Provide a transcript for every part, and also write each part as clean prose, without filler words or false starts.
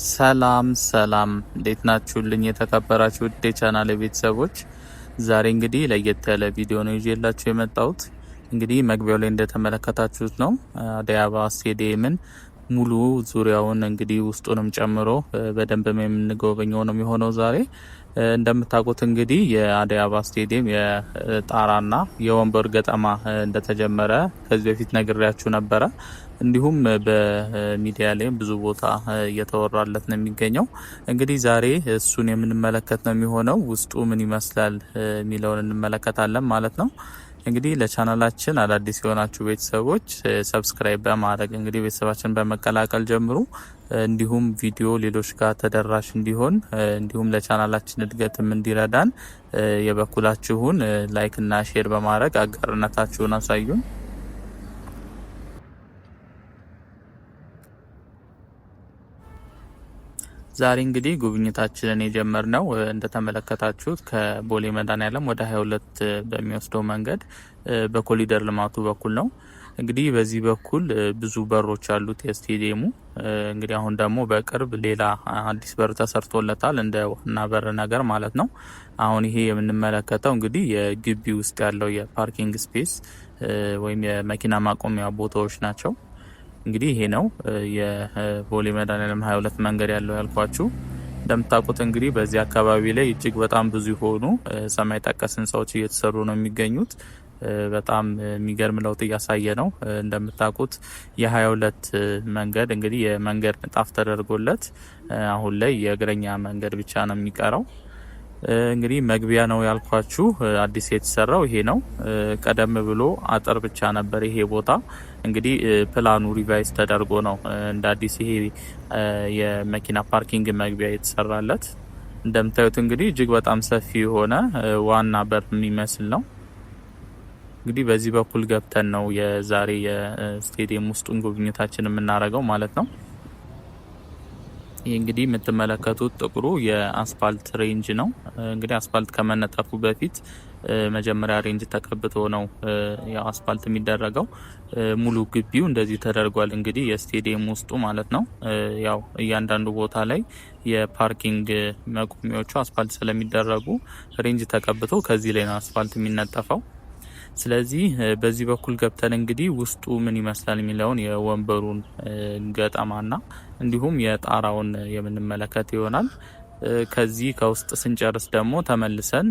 ሰላም ሰላም እንዴት ናችሁልኝ? የተከበራችሁ ውድ የቻናሌ ቤተሰቦች ዛሬ እንግዲህ ለየት ያለ ቪዲዮ ነው ይዤላችሁ የመጣሁት። እንግዲህ መግቢያው ላይ እንደተመለከታችሁት ነው አዲስ አበባ ስቴዲየምን ሙሉ ዙሪያውን እንግዲህ ውስጡንም ጨምሮ በደንብ የምንጎበኘው ነው የሚሆነው ዛሬ። እንደምታውቁት እንግዲህ የአዲስ አበባ ስቴዲየም የጣራና የወንበር ገጠማ እንደተጀመረ ከዚህ በፊት ነግሬያችሁ ነበረ። እንዲሁም በሚዲያ ላይ ብዙ ቦታ እየተወራለት ነው የሚገኘው። እንግዲህ ዛሬ እሱን የምንመለከት ነው የሚሆነው። ውስጡ ምን ይመስላል የሚለውን እንመለከታለን ማለት ነው። እንግዲህ ለቻናላችን አዳዲስ የሆናችሁ ቤተሰቦች ሰብስክራይብ በማድረግ እንግዲህ ቤተሰባችን በመቀላቀል ጀምሩ። እንዲሁም ቪዲዮ ሌሎች ጋር ተደራሽ እንዲሆን እንዲሁም ለቻናላችን እድገትም እንዲረዳን የበኩላችሁን ላይክ እና ሼር በማድረግ አጋርነታችሁን አሳዩን። ዛሬ እንግዲህ ጉብኝታችንን የጀመርነው እንደተመለከታችሁት ከቦሌ መድኃኔዓለም ወደ 22 በሚወስደው መንገድ በኮሪደር ልማቱ በኩል ነው። እንግዲህ በዚህ በኩል ብዙ በሮች አሉት የስቴዲየሙ። እንግዲህ አሁን ደግሞ በቅርብ ሌላ አዲስ በር ተሰርቶለታል እንደ ዋና በር ነገር ማለት ነው። አሁን ይሄ የምንመለከተው እንግዲህ የግቢ ውስጥ ያለው የፓርኪንግ ስፔስ ወይም የመኪና ማቆሚያ ቦታዎች ናቸው። እንግዲህ ይሄ ነው የቦሌ መድኃኔዓለም 22 መንገድ ያለው ያልኳችሁ። እንደምታውቁት እንግዲህ በዚህ አካባቢ ላይ እጅግ በጣም ብዙ የሆኑ ሰማይ ጠቀስ ህንጻዎች እየተሰሩ ነው የሚገኙት። በጣም የሚገርም ለውጥ እያሳየ ነው። እንደምታውቁት የ22 መንገድ እንግዲህ የመንገድ ንጣፍ ተደርጎለት አሁን ላይ የእግረኛ መንገድ ብቻ ነው የሚቀረው። እንግዲህ መግቢያ ነው ያልኳችሁ አዲስ የተሰራው ይሄ ነው። ቀደም ብሎ አጥር ብቻ ነበር ይሄ ቦታ። እንግዲህ ፕላኑ ሪቫይዝ ተደርጎ ነው እንደ አዲስ ይሄ የመኪና ፓርኪንግ መግቢያ የተሰራለት። እንደምታዩት እንግዲህ እጅግ በጣም ሰፊ የሆነ ዋና በር የሚመስል ነው። እንግዲህ በዚህ በኩል ገብተን ነው የዛሬ የስቴዲየም ውስጡን ጉብኝታችን የምናደርገው ማለት ነው። ይህ እንግዲህ የምትመለከቱት ጥቁሩ የአስፋልት ሬንጅ ነው። እንግዲህ አስፋልት ከመነጠፉ በፊት መጀመሪያ ሬንጅ ተቀብቶ ነው ያው አስፋልት የሚደረገው። ሙሉ ግቢው እንደዚህ ተደርጓል። እንግዲህ የስቴዲየም ውስጡ ማለት ነው። ያው እያንዳንዱ ቦታ ላይ የፓርኪንግ መቆሚያዎቹ አስፋልት ስለሚደረጉ ሬንጅ ተቀብቶ ከዚህ ላይ ነው አስፋልት የሚነጠፈው። ስለዚህ በዚህ በኩል ገብተን እንግዲህ ውስጡ ምን ይመስላል የሚለውን የወንበሩን ገጠማና እንዲሁም የጣራውን የምንመለከት ይሆናል። ከዚህ ከውስጥ ስንጨርስ ደግሞ ተመልሰን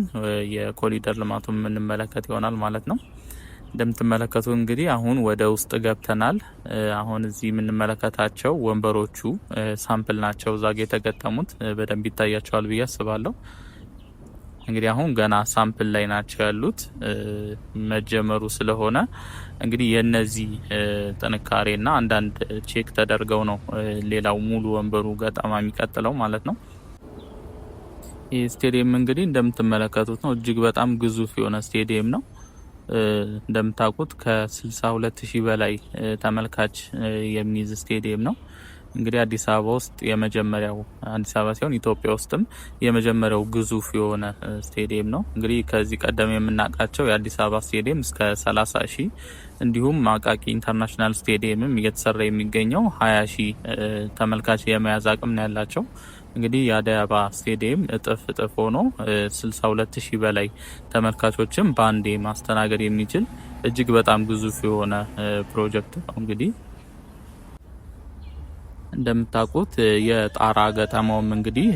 የኮሪደር ልማቱን የምንመለከት ይሆናል ማለት ነው። እንደምትመለከቱ እንግዲህ አሁን ወደ ውስጥ ገብተናል። አሁን እዚህ የምንመለከታቸው ወንበሮቹ ሳምፕል ናቸው። ዛጋ የተገጠሙት በደንብ ይታያቸዋል ብዬ አስባለሁ። እንግዲህ አሁን ገና ሳምፕል ላይ ናቸው ያሉት መጀመሩ ስለሆነ እንግዲህ የነዚህ ጥንካሬና አንዳንድ ቼክ ተደርገው ነው ሌላው ሙሉ ወንበሩ ገጠማ የሚቀጥለው ማለት ነው። ይህ ስቴዲየም እንግዲህ እንደምትመለከቱት ነው። እጅግ በጣም ግዙፍ የሆነ ስቴዲየም ነው። እንደምታውቁት ከ62,000 በላይ ተመልካች የሚይዝ ስቴዲየም ነው። እንግዲህ አዲስ አበባ ውስጥ የመጀመሪያው አዲስ አበባ ሲሆን ኢትዮጵያ ውስጥም የመጀመሪያው ግዙፍ የሆነ ስቴዲየም ነው። እንግዲህ ከዚህ ቀደም የምናውቃቸው የአዲስ አበባ ስቴዲየም እስከ 30,000 እንዲሁም አቃቂ ኢንተርናሽናል ስቴዲየምም እየተሰራ የሚገኘው 20,000 ተመልካች የመያዝ አቅም ነው ያላቸው። እንግዲህ የአዲስ አበባ ስቴዲየም እጥፍ ሆኖ 62,000 በላይ ተመልካቾችም በአንዴ ማስተናገድ የሚችል እጅግ በጣም ግዙፍ የሆነ ፕሮጀክት ነው። እንግዲህ እንደምታውቁት የጣራ ገጠማውም እንግዲህ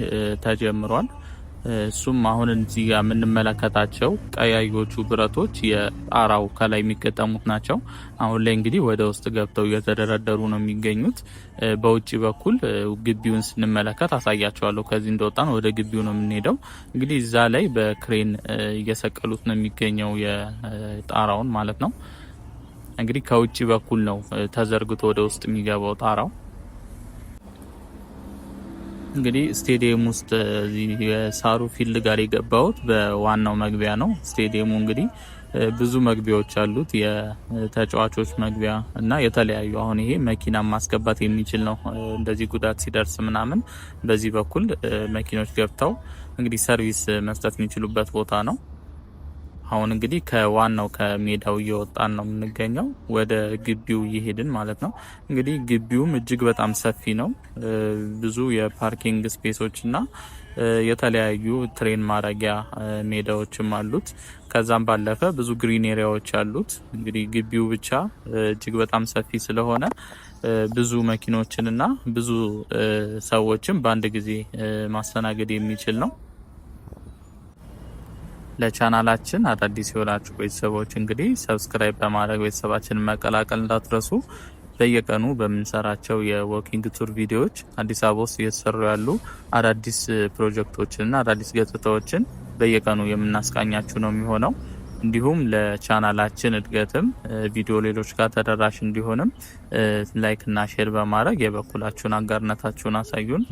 ተጀምሯል። እሱም አሁን እዚህ ጋር የምንመለከታቸው ቀያዮቹ ብረቶች የጣራው ከላይ የሚገጠሙት ናቸው። አሁን ላይ እንግዲህ ወደ ውስጥ ገብተው እየተደረደሩ ነው የሚገኙት። በውጭ በኩል ግቢውን ስንመለከት አሳያቸዋለሁ። ከዚህ እንደወጣን ወደ ግቢው ነው የምንሄደው። እንግዲህ እዛ ላይ በክሬን እየሰቀሉት ነው የሚገኘው የጣራውን ማለት ነው። እንግዲህ ከውጭ በኩል ነው ተዘርግቶ ወደ ውስጥ የሚገባው ጣራው። እንግዲህ ስቴዲየም ውስጥ የሳሩ ፊልድ ጋር የገባሁት በዋናው መግቢያ ነው። ስቴዲየሙ እንግዲህ ብዙ መግቢያዎች አሉት። የተጫዋቾች መግቢያ እና የተለያዩ አሁን ይሄ መኪና ማስገባት የሚችል ነው። እንደዚህ ጉዳት ሲደርስ ምናምን በዚህ በኩል መኪኖች ገብተው እንግዲህ ሰርቪስ መስጠት የሚችሉበት ቦታ ነው። አሁን እንግዲህ ከዋናው ከሜዳው እየወጣን ነው የምንገኘው፣ ወደ ግቢው እየሄድን ማለት ነው። እንግዲህ ግቢውም እጅግ በጣም ሰፊ ነው። ብዙ የፓርኪንግ ስፔሶችና የተለያዩ ትሬን ማረጊያ ሜዳዎችም አሉት። ከዛም ባለፈ ብዙ ግሪን ኤሪያዎች አሉት። እንግዲህ ግቢው ብቻ እጅግ በጣም ሰፊ ስለሆነ ብዙ መኪኖችንና ብዙ ሰዎችን በአንድ ጊዜ ማስተናገድ የሚችል ነው። ለቻናላችን አዳዲስ የሆናችሁ ቤተሰቦች እንግዲህ ሰብስክራይብ በማድረግ ቤተሰባችንን መቀላቀል እንዳትረሱ። በየቀኑ በምንሰራቸው የዎኪንግ ቱር ቪዲዮዎች አዲስ አበባ ውስጥ እየተሰሩ ያሉ አዳዲስ ፕሮጀክቶችንና አዳዲስ ገጽታዎችን በየቀኑ የምናስቃኛችሁ ነው የሚሆነው። እንዲሁም ለቻናላችን እድገትም ቪዲዮ ሌሎች ጋር ተደራሽ እንዲሆንም ላይክ እና ሼር በማድረግ የበኩላችሁን አጋርነታችሁን አሳዩን።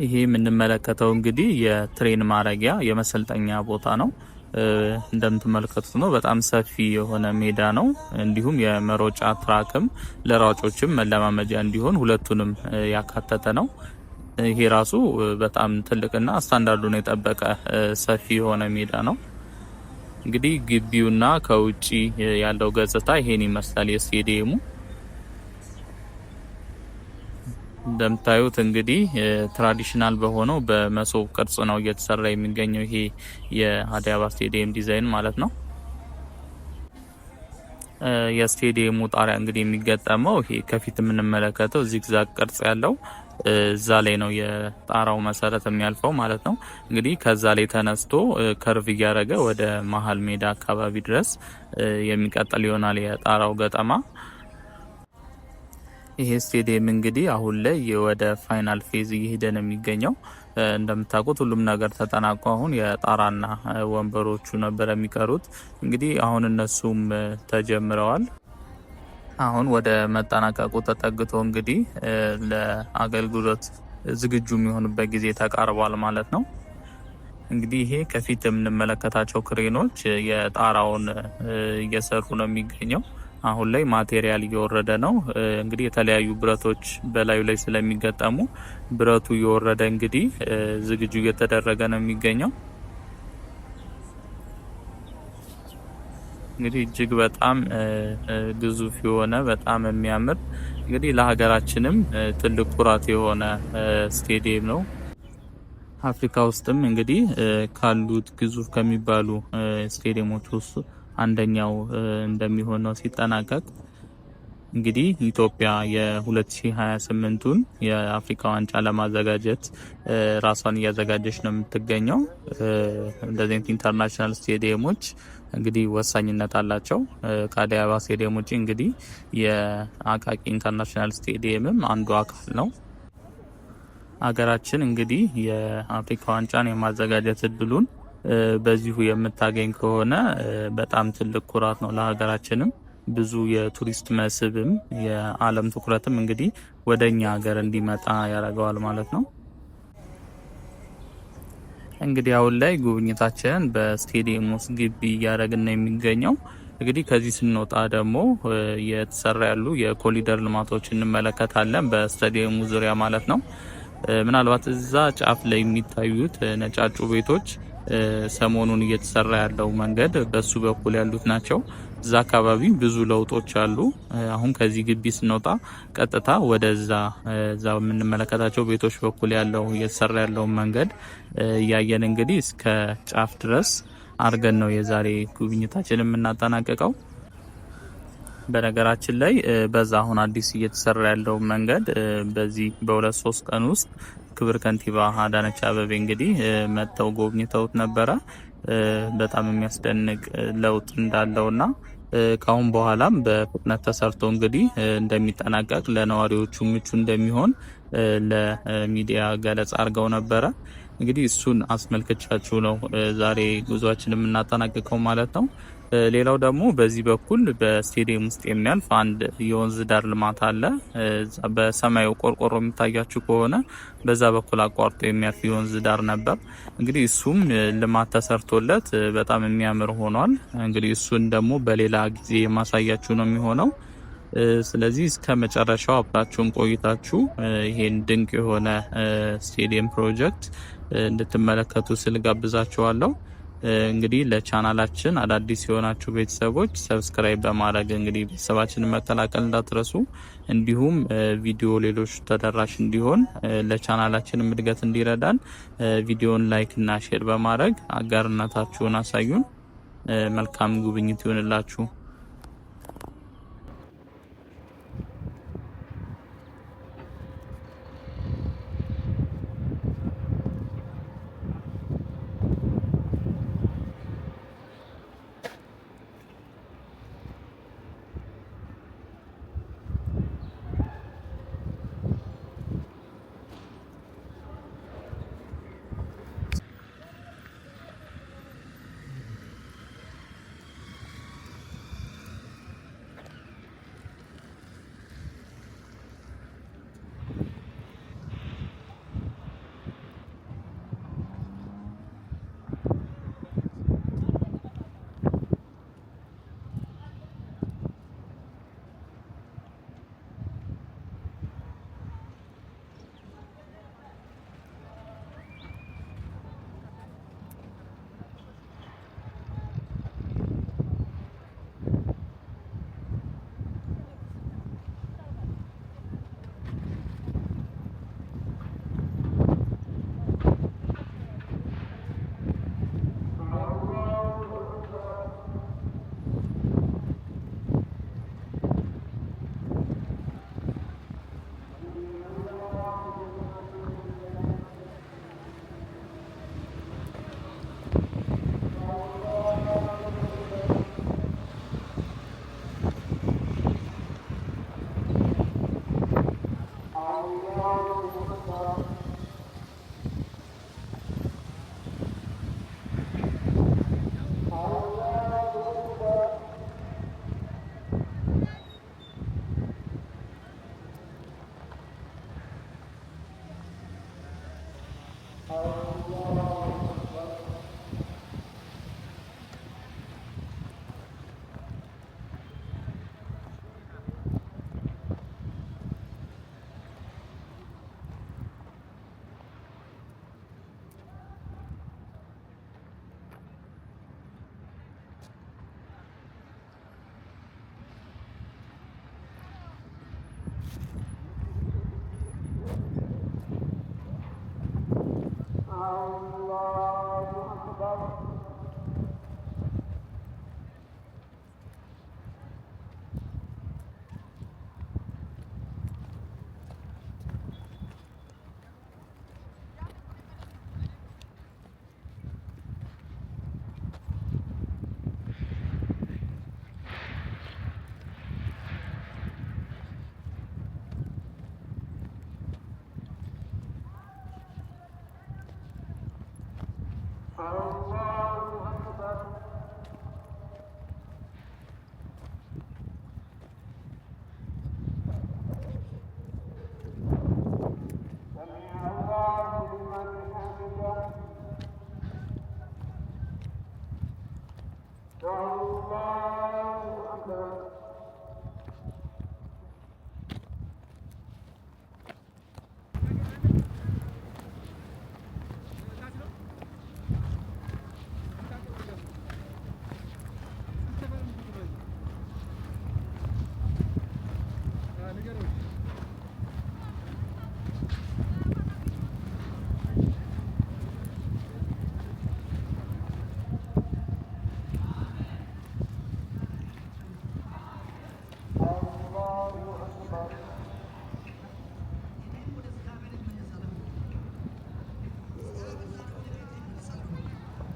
ይሄ የምንመለከተው እንግዲህ የትሬን ማረጊያ የመሰልጠኛ ቦታ ነው። እንደምትመለከቱት ነው። በጣም ሰፊ የሆነ ሜዳ ነው። እንዲሁም የመሮጫ ትራክም ለሯጮችም መለማመጃ እንዲሆን ሁለቱንም ያካተተ ነው። ይሄ ራሱ በጣም ትልቅና ስታንዳርዱን የጠበቀ ሰፊ የሆነ ሜዳ ነው። እንግዲህ ግቢውና ከውጪ ያለው ገጽታ ይሄን ይመስላል። የስቴዲየሙ እንደምታዩት እንግዲህ ትራዲሽናል በሆነው በመሶብ ቅርጽ ነው እየተሰራ የሚገኘው ይሄ የአዲስ አበባ ስቴዲየም ዲዛይን ማለት ነው። የስቴዲየሙ ጣሪያ እንግዲህ የሚገጠመው ይሄ ከፊት የምንመለከተው ዚግዛግ ቅርጽ ያለው እዛ ላይ ነው የጣራው መሰረት የሚያልፈው ማለት ነው። እንግዲህ ከዛ ላይ ተነስቶ ከርቭ እያደረገ ወደ መሀል ሜዳ አካባቢ ድረስ የሚቀጥል ይሆናል የጣራው ገጠማ። ይሄ ስቴዲየም እንግዲህ አሁን ላይ ወደ ፋይናል ፌዝ እየሄደ ነው የሚገኘው። እንደምታውቁት ሁሉም ነገር ተጠናቆ አሁን የጣራና ወንበሮቹ ነበር የሚቀሩት። እንግዲህ አሁን እነሱም ተጀምረዋል። አሁን ወደ መጠናቀቁ ተጠግቶ እንግዲህ ለአገልግሎት ዝግጁ የሚሆንበት ጊዜ ተቃርቧል ማለት ነው። እንግዲህ ይሄ ከፊት የምንመለከታቸው ክሬኖች የጣራውን እየሰሩ ነው የሚገኘው። አሁን ላይ ማቴሪያል እየወረደ ነው። እንግዲህ የተለያዩ ብረቶች በላዩ ላይ ስለሚገጠሙ ብረቱ እየወረደ እንግዲህ ዝግጁ እየተደረገ ነው የሚገኘው። እንግዲህ እጅግ በጣም ግዙፍ የሆነ በጣም የሚያምር እንግዲህ ለሀገራችንም ትልቅ ኩራት የሆነ ስቴዲየም ነው። አፍሪካ ውስጥም እንግዲህ ካሉት ግዙፍ ከሚባሉ ስቴዲየሞች ውስጥ አንደኛው እንደሚሆን ነው ሲጠናቀቅ። እንግዲህ ኢትዮጵያ የ2028ቱን የአፍሪካ ዋንጫ ለማዘጋጀት ራሷን እያዘጋጀች ነው የምትገኘው። እንደዚህ ኢንተርናሽናል ስቴዲየሞች እንግዲህ ወሳኝነት አላቸው። ከአዲስ አበባ ስቴዲየም ውጪ እንግዲህ የአቃቂ ኢንተርናሽናል ስቴዲየምም አንዱ አካል ነው። ሀገራችን እንግዲህ የአፍሪካ ዋንጫን የማዘጋጀት እድሉን በዚሁ የምታገኝ ከሆነ በጣም ትልቅ ኩራት ነው ለሀገራችንም። ብዙ የቱሪስት መስህብም የዓለም ትኩረትም እንግዲህ ወደኛ ሀገር እንዲመጣ ያደርገዋል ማለት ነው። እንግዲህ አሁን ላይ ጉብኝታችንን በስቴዲየም ውስጥ ግቢ እያደረግን ነው የሚገኘው። እንግዲህ ከዚህ ስንወጣ ደግሞ የተሰራ ያሉ የኮሪደር ልማቶች እንመለከታለን በስቴዲየሙ ዙሪያ ማለት ነው። ምናልባት እዛ ጫፍ ላይ የሚታዩት ነጫጩ ቤቶች ሰሞኑን እየተሰራ ያለው መንገድ በሱ በኩል ያሉት ናቸው። እዛ አካባቢ ብዙ ለውጦች አሉ። አሁን ከዚህ ግቢ ስንወጣ ቀጥታ ወደዛ የምንመለከታቸው ቤቶች በኩል ያለው እየተሰራ ያለውን መንገድ እያየን እንግዲህ እስከ ጫፍ ድረስ አድርገን ነው የዛሬ ጉብኝታችን የምናጠናቀቀው። በነገራችን ላይ በዛ አሁን አዲስ እየተሰራ ያለው መንገድ በዚህ በ2-3 ቀን ውስጥ ክብር ከንቲባ አዳነች አቤቤ እንግዲህ መጥተው ጎብኝተውት ነበረ። በጣም የሚያስደንቅ ለውጥ እንዳለውና ካሁን በኋላም በፍጥነት ተሰርቶ እንግዲህ እንደሚጠናቀቅ ለነዋሪዎቹ ምቹ እንደሚሆን ለሚዲያ ገለጻ አድርገው ነበረ። እንግዲህ እሱን አስመልክቻችሁ ነው ዛሬ ጉዟችን የምናጠናቅቀው ማለት ነው። ሌላው ደግሞ በዚህ በኩል በስቴዲየም ውስጥ የሚያልፍ አንድ የወንዝ ዳር ልማት አለ። በሰማዩ ቆርቆሮ የሚታያችሁ ከሆነ በዛ በኩል አቋርጦ የሚያልፍ የወንዝ ዳር ነበር። እንግዲህ እሱም ልማት ተሰርቶለት በጣም የሚያምር ሆኗል። እንግዲህ እሱን ደግሞ በሌላ ጊዜ የማሳያችሁ ነው የሚሆነው። ስለዚህ እስከ መጨረሻው አብራችሁን ቆይታችሁ ይሄን ድንቅ የሆነ ስቴዲየም ፕሮጀክት እንድትመለከቱ ስል ጋብዛችኋለሁ። እንግዲህ ለቻናላችን አዳዲስ የሆናችሁ ቤተሰቦች ሰብስክራይብ በማድረግ እንግዲህ ቤተሰባችንን መቀላቀል እንዳትረሱ። እንዲሁም ቪዲዮ ሌሎች ተደራሽ እንዲሆን ለቻናላችን እድገት እንዲረዳን ቪዲዮን ላይክ እና ሼር በማድረግ አጋርነታችሁን አሳዩን። መልካም ጉብኝት ይሁንላችሁ።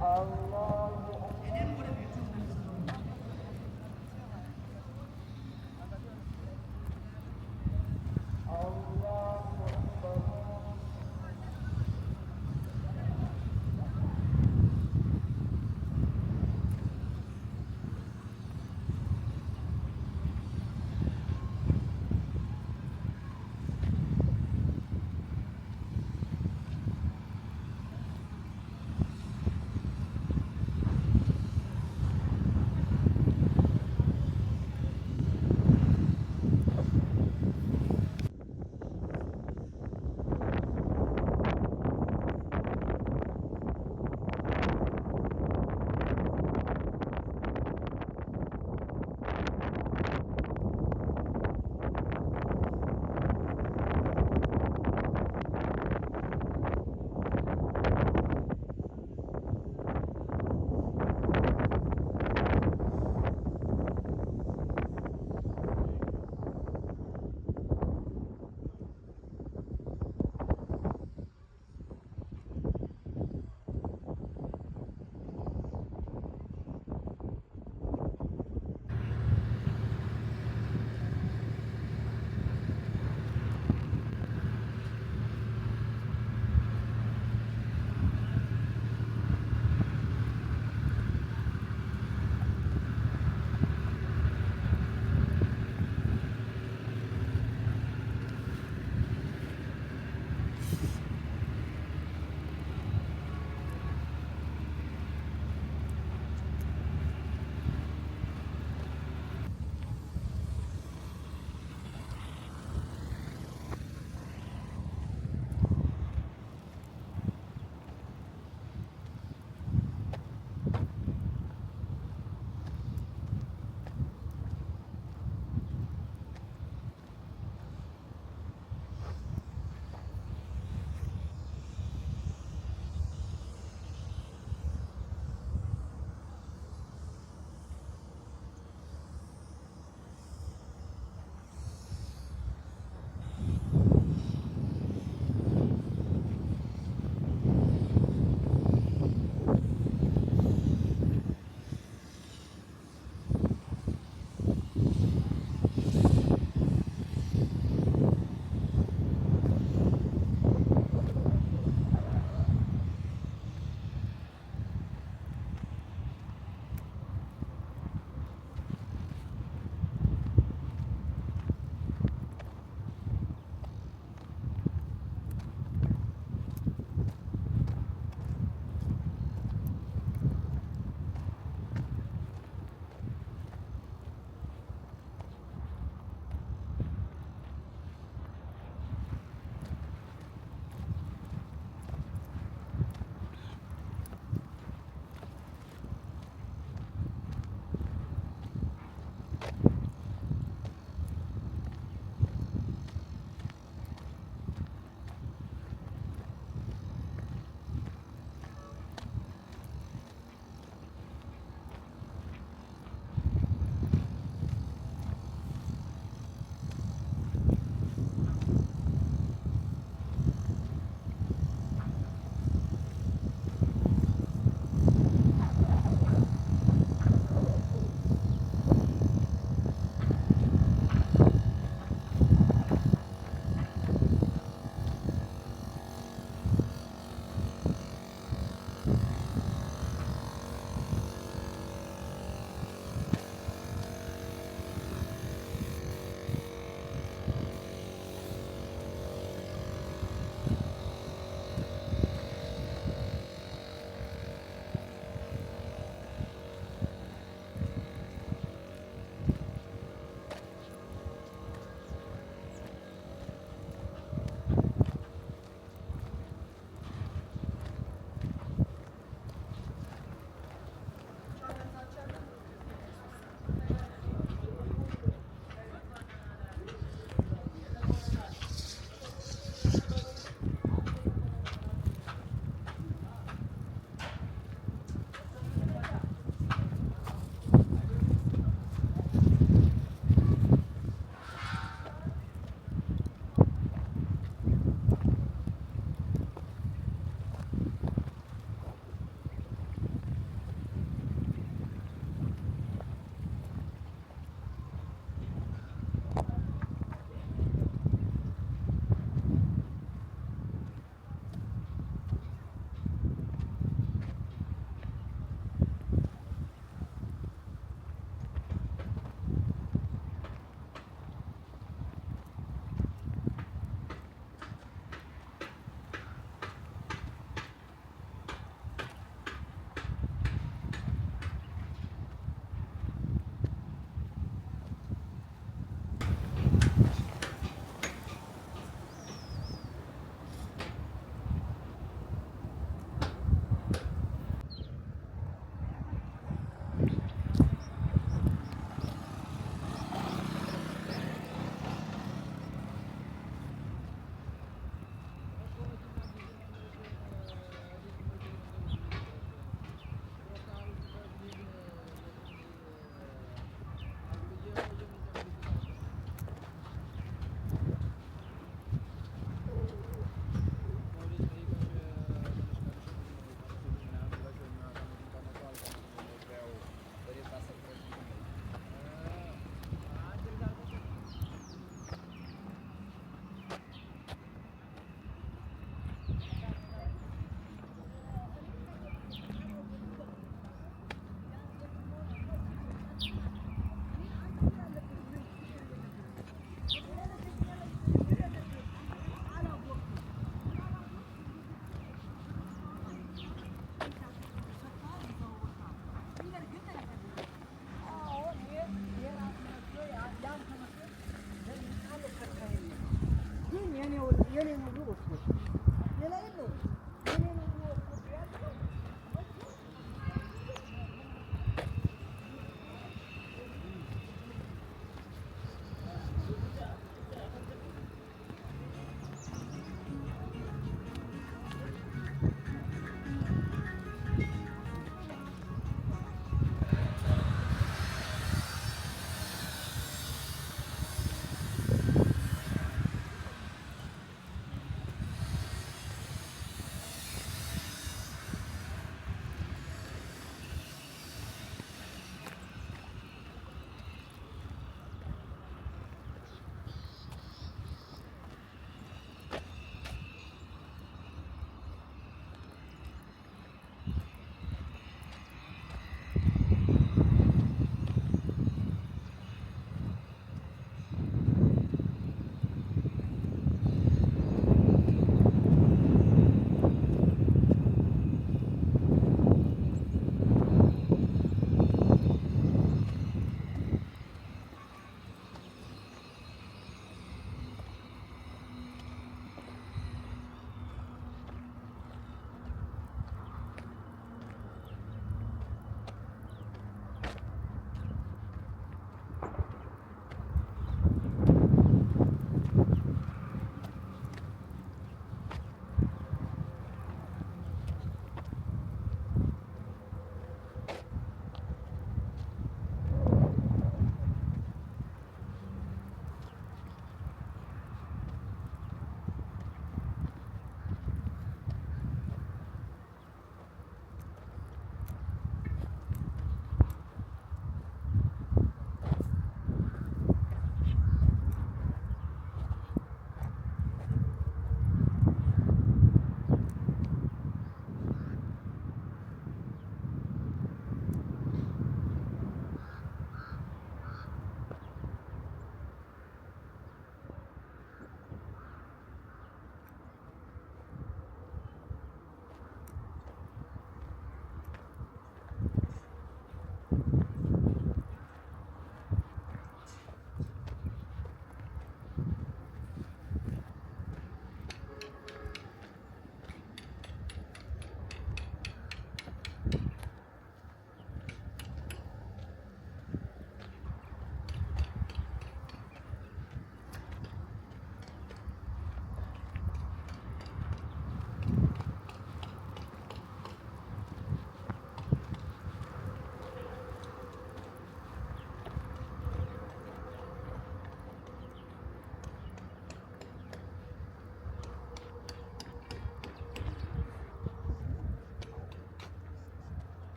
Allah